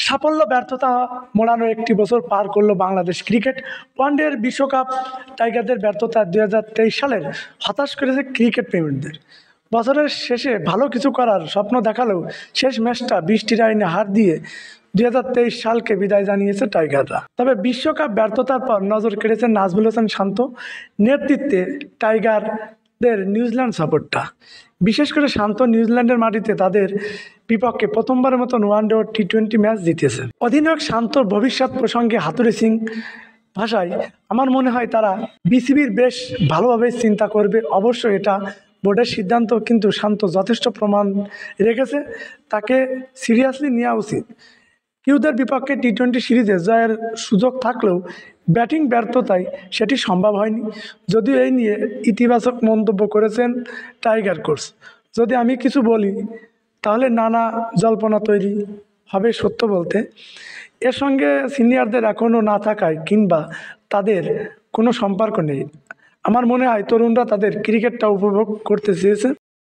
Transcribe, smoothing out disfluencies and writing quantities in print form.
সাফল্য ব্যর্থতা মোড়ানো একটি বছর পার করলো বাংলাদেশ ক্রিকেট। ওয়ানডের বিশ্বকাপ টাইগারদের ব্যর্থতা 2023 সালের হতাশ করেছে ক্রিকেট প্রেমীদের। বছরের শেষে ভালো কিছু করার স্বপ্ন দেখালেও শেষ ম্যাচটা 20 রানে হার দিয়ে 2023 সালকে বিদায় জানিয়েছে টাইগাররা। তবে বিশ্বকাপ ব্যর্থতার পর নজর কেড়েছেন নাজমুল হোসেন শান্ত নেতৃত্বে টাইগারদের নিউজিল্যান্ড সফরটা। বিশেষ করে শান্ত নিউজিল্যান্ডের মাটিতে তাদের বিপক্ষে প্রথমবারের মতন ওয়ানডে ও টি-20 ম্যাচ জিতেছে। অধিনায়ক শান্তর ভবিষ্যৎ প্রসঙ্গে হাতুড়ি সিং ভাষায়, আমার মনে হয় তারা বিসিবির বেশ ভালোভাবে চিন্তা করবে। অবশ্য এটা বোর্ডের সিদ্ধান্ত, কিন্তু শান্ত যথেষ্ট প্রমাণ রেখেছে, তাকে সিরিয়াসলি নেওয়া উচিত। কিউদের বিপক্ষে টি-20 সিরিজে জয়ের সুযোগ থাকলেও ব্যাটিং ব্যর্থতায় সেটি সম্ভব হয়নি। যদিও এই নিয়ে ইতিবাচক মন্তব্য করেছেন টাইগার কোচ। যদি আমি কিছু বলি তাহলে নানা জল্পনা তৈরি হবে। সত্য বলতে এর সঙ্গে সিনিয়রদের এখনও না থাকায় কিংবা তাদের কোনো সম্পর্ক নেই। আমার মনে হয় তরুণরা তাদের ক্রিকেটটা উপভোগ করতে চেয়েছে।